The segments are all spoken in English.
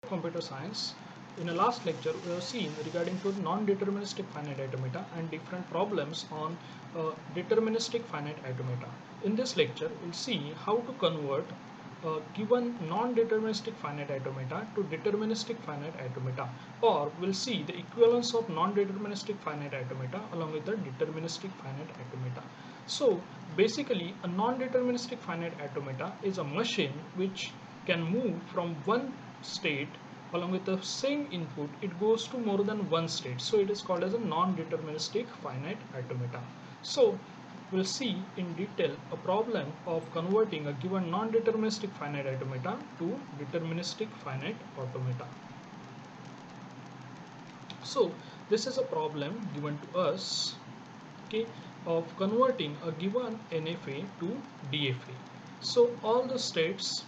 Computer Science. In the last lecture, we have seen regarding to non-deterministic finite automata and different problems on deterministic finite automata. In this lecture, we'll see how to convert given non-deterministic finite automata to deterministic finite automata, or we'll see the equivalence of non-deterministic finite automata along with the deterministic finite automata. So basically, a non-deterministic finite automata is a machine which can move from one state along with the same input. It goes to more than one state, so it is called as a non-deterministic finite automata. So we'll see in detail a problem of converting a given non-deterministic finite automata to deterministic finite automata. So this is a problem given to us, okay, of converting a given NFA to DFA. So all the states,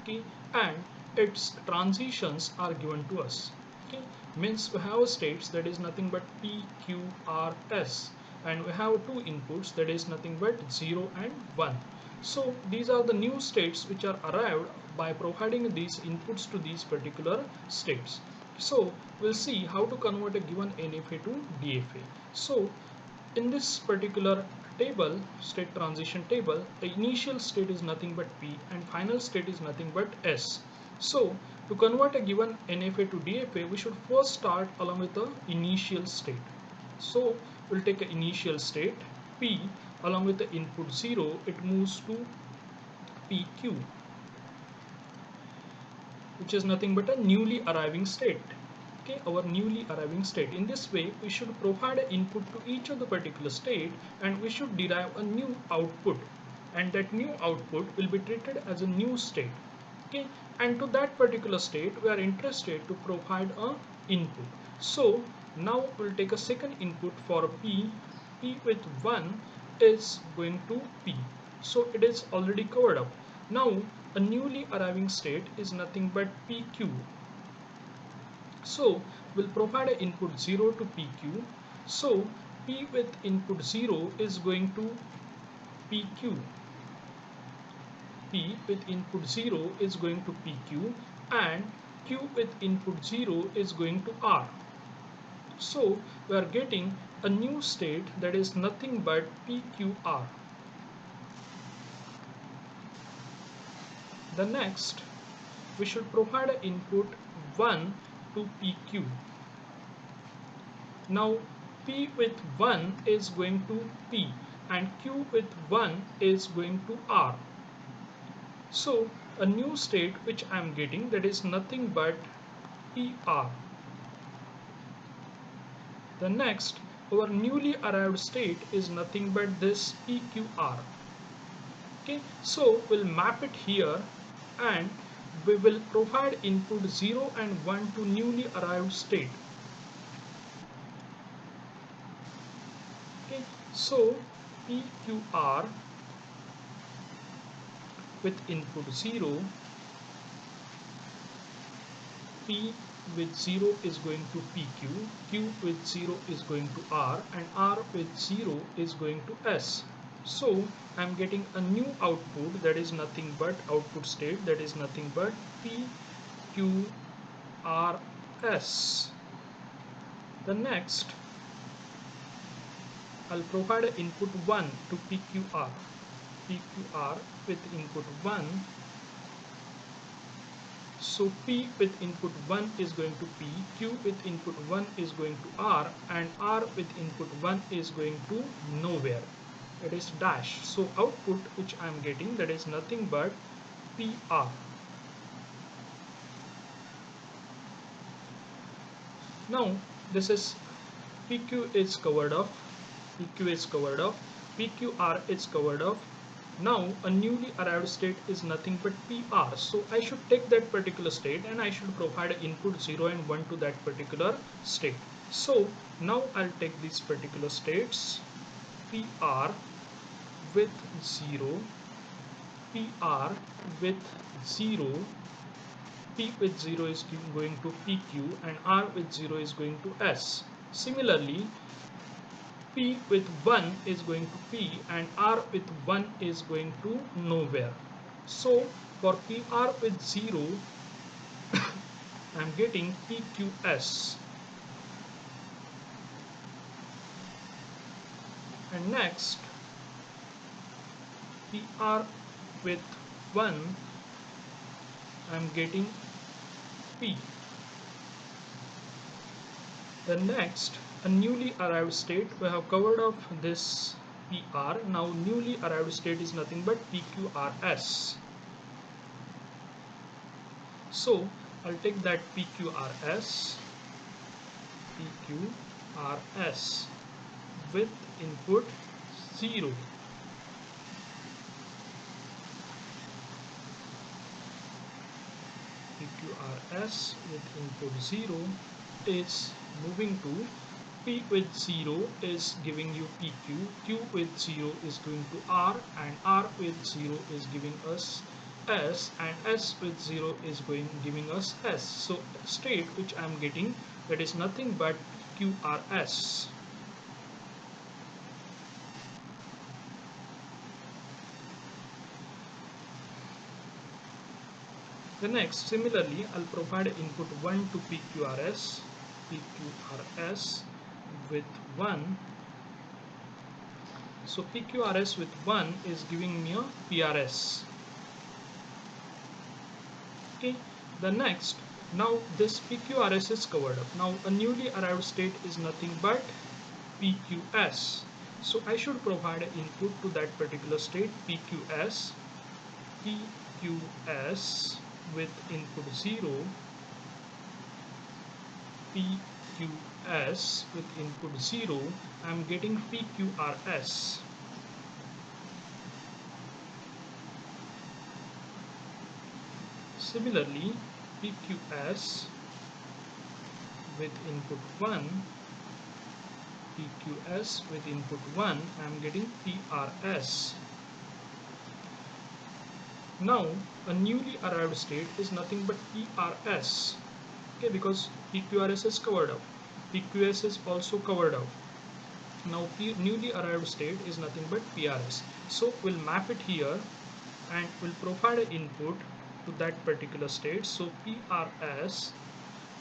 okay, and its transitions are given to us. Okay, means we have states that is nothing but P, Q, R, S, and we have two inputs that is nothing but 0 and 1. So these are the new states which are arrived by providing these inputs to these particular states. So we'll see how to convert a given NFA to DFA. So in this particular table, state transition table, the initial state is nothing but P and final state is nothing but S. So to convert a given NFA to DFA, we should first start along with the initial state. So we'll take an initial state P along with the input 0, it moves to PQ, which is nothing but a newly arriving state. Okay, our newly arriving state. In this way, we should provide an input to each of the particular state and we should derive a new output, and that new output will be treated as a new state. Okay, and to that particular state we are interested to provide a input. So now we'll take a second input for P. P with 1 is going to P, so it is already covered up. Now a newly arriving state is nothing but PQ. So we'll provide an input 0 to PQ. So P with input 0 is going to PQ. P with input 0 is going to PQ, and Q with input 0 is going to R. So we are getting a new state that is nothing but PQR. The next, we should provide an input 1 to PQ. Now P with 1 is going to P and Q with 1 is going to R. So a new state which I am getting, that is nothing but PR. The next, our newly arrived state is nothing but this PQR. Okay, so we'll map it here and we will provide input 0 and 1 to newly arrived state. Okay, so PQR with input 0, P with 0 is going to PQ, Q with 0 is going to R, and R with 0 is going to S. So I am getting a new output that is nothing but output state that is nothing but PQRS. The next, I'll provide an input 1 to PQR. PQR with input 1. So P with input 1 is going to P, Q with input 1 is going to R, and R with input 1 is going to nowhere. It is dash. So output which I am getting, that is nothing but PR. Now this is PQ is covered up, PQ is covered up, PQR is covered up. Now a newly arrived state is nothing but PR. So I should take that particular state and I should provide input 0 and 1 to that particular state. So now I'll take these particular states, PR with 0, PR with 0, P with 0 is going to PQ and R with 0 is going to S. Similarly, P with 1 is going to P and R with 1 is going to nowhere. So for PR with 0 I'm getting PQS. And next, PR with 1, I'm getting P. The next, a newly arrived state, we have covered up this PR. Now newly arrived state is nothing but PQRS. So I'll take that PQRS with input 0. PQRS with input 0 is moving to P with 0 is giving you PQ, Q with 0 is going to R, and R with 0 is giving us S, and S with 0 is giving us S. So state which I am getting, that is nothing but QRS. The next, similarly, I'll provide input 1 to PQRS with 1. So PQRS with 1 is giving me a PRS. Okay, the next, now this PQRS is covered up. Now a newly arrived state is nothing but PQS. So I should provide an input to that particular state, PQS with input 0, PQS with input 0, I'm getting PQRS. Similarly, PQS with input 1, PQS with input 1, I'm getting PRS. Now a newly arrived state is nothing but PRS. Okay, because PQRS is covered up, PQS is also covered up. Now newly arrived state is nothing but PRS. So we'll map it here and we'll provide an input to that particular state. So PRS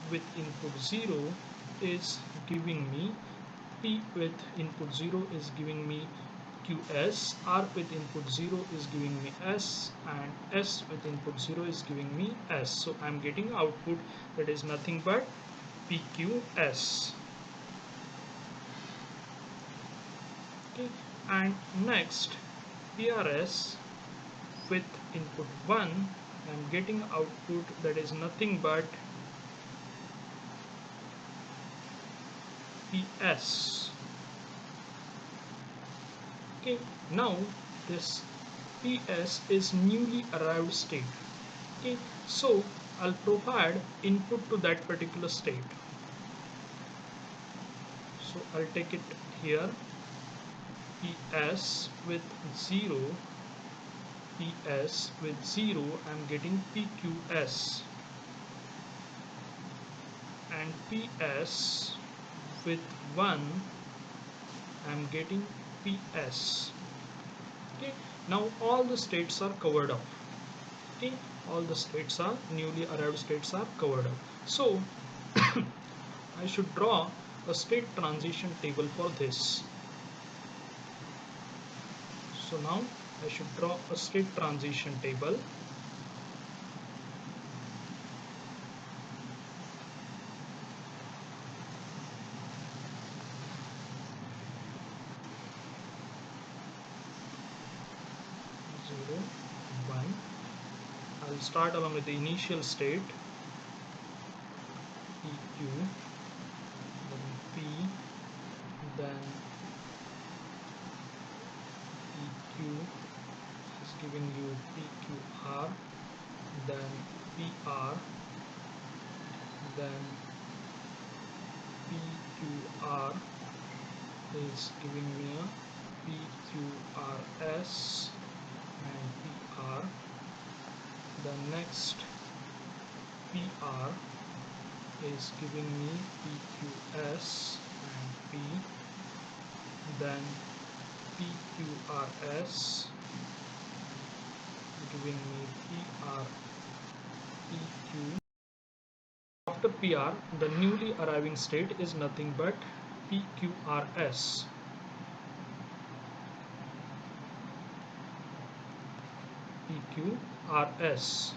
with input 0 is giving me, P with input 0 is giving me QS, R with input 0 is giving me S, and S with input 0 is giving me S. So I'm getting output that is nothing but PQS. Okay, and next, PRS with input 1, I'm getting output that is nothing but PS. Okay, now this PS is newly arrived state. Okay, so I'll provide input to that particular state. So I'll take it here, PS with 0, PS with 0, I'm getting PQS, and PS with 1, I'm getting PS. Okay, now all the states are covered up. Okay, all the states are, newly arrived states are covered up. So I should draw a state transition table for this. So now I should draw a state transition table. I'll start along with the initial state, PQ, then P, then PQ is giving you PQR, then PR, then PQR is giving me a PQRS and PR. The next PR is giving me PQS and P, then PQRS giving me PR, PQ, after PR, the newly arriving state is nothing but PQRS. PQRS.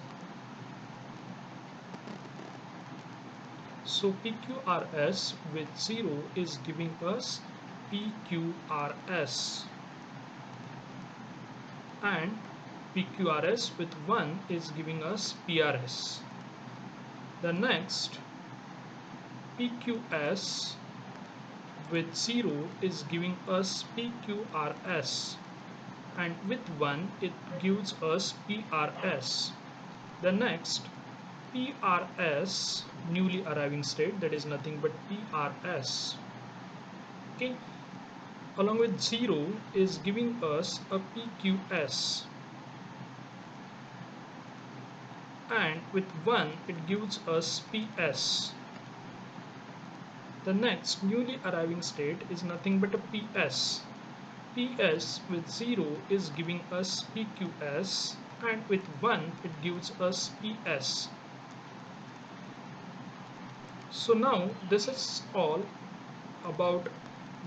So PQRS with 0 is giving us PQRS, and PQRS with 1 is giving us PRS. The next, PQS with 0 is giving us PQRS, and with 1 it gives us PRS. The next, PRS, newly arriving state, that is nothing but PRS. Okay, along with 0 is giving us a PQS, and with 1 it gives us PS. The next newly arriving state is nothing but a PS. PS with 0 is giving us PQS, and with 1 it gives us PS. So now this is all about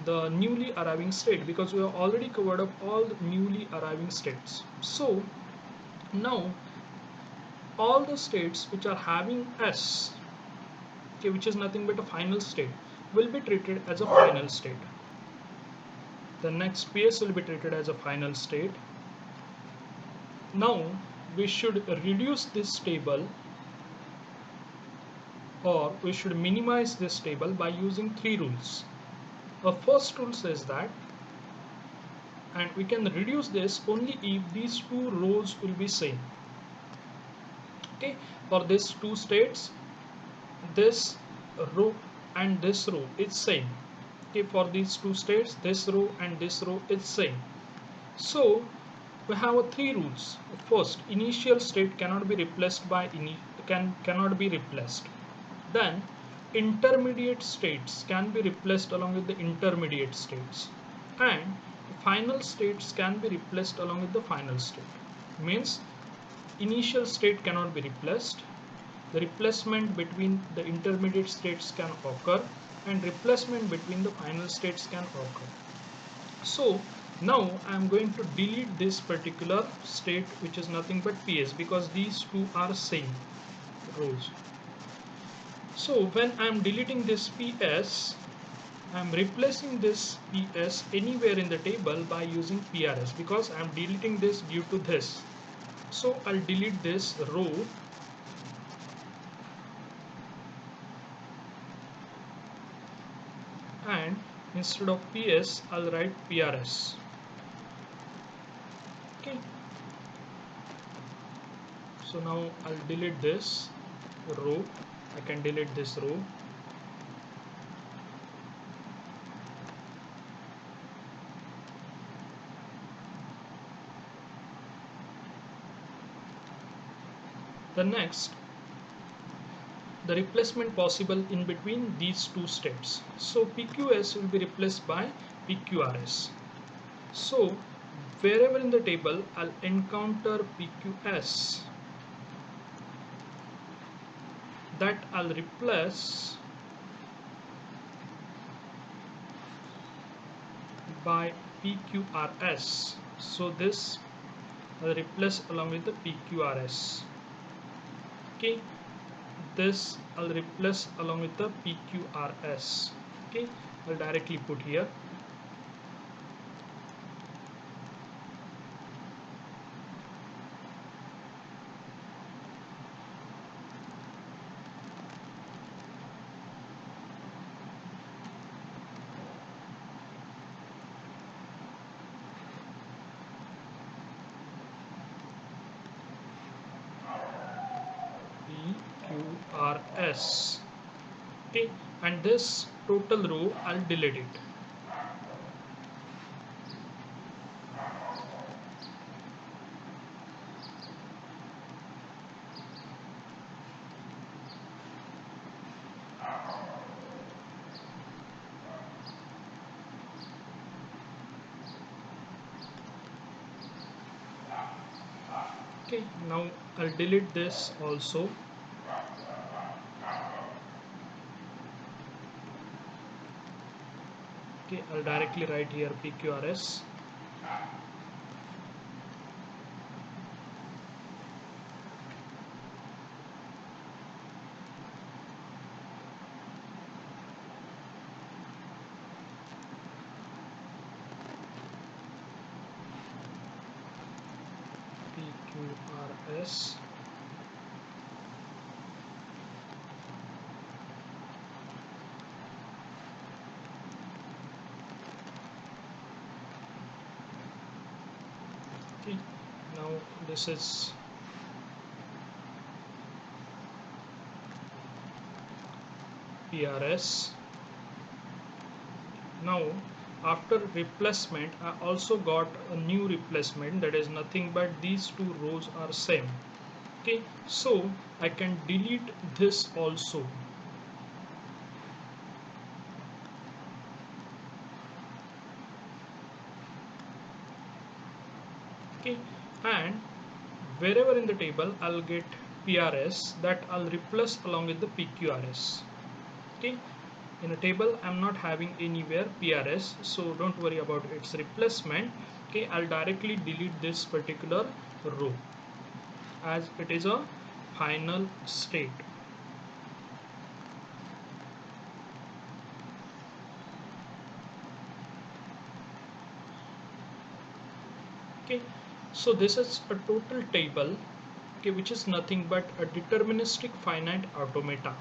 the newly arriving state, because we have already covered up all the newly arriving states. So now all the states which are having S, okay, which is nothing but a final state, will be treated as a final state. The next PS will be treated as a final state. Now we should reduce this table, or we should minimize this table by using 3 rules. The first rule says that, and we can reduce this only if these 2 rows will be same. Okay, for these 2 states, this row and this row is same. Okay, for these 2 states, this row and this row is same. So we have 3 rules. First, initial state cannot be replaced by cannot be replaced. Then intermediate states can be replaced along with the intermediate states, and final states can be replaced along with the final state. Means initial state cannot be replaced, the replacement between the intermediate states can occur, and replacement between the final states can occur. So now I am going to delete this particular state, which is nothing but PS, because these 2 are same rows. So when I am deleting this PS, I am replacing this PS anywhere in the table by using PRS, because I am deleting this due to this. So I'll delete this row and instead of PS I'll write PRS. Okay. So now I'll delete this row. I can delete this row. The next, the replacement possible in between these 2 states. So PQS will be replaced by PQRS. So wherever in the table I'll encounter PQS, that I'll replace by PQRS. So this I'll replace along with the PQRS. Okay, this I'll replace along with the PQRS. Okay, I'll directly put here. PQRS. Okay, and this total row I'll delete it. Okay, now I'll delete this also. Okay, I'll directly write here PQRS. PQRS. Okay, now this is PRS. Now after replacement I also got a new replacement, that is nothing but these two rows are same. Okay, so I can delete this also. Okay, and wherever in the table I'll get PRS, that I'll replace along with the PQRS. Okay, in a table I'm not having anywhere PRS, so don't worry about its replacement. Okay, I'll directly delete this particular row as it is a final state. Okay, so this is a total table, okay, which is nothing but a deterministic finite automata,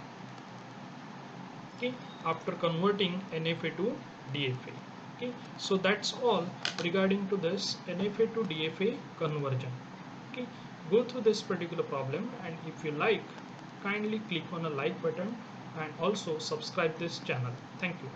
okay, after converting NFA to DFA. Okay, so that's all regarding to this NFA to DFA conversion. Okay, go through this particular problem, and if you like, kindly click on a like button and also subscribe this channel. Thank you.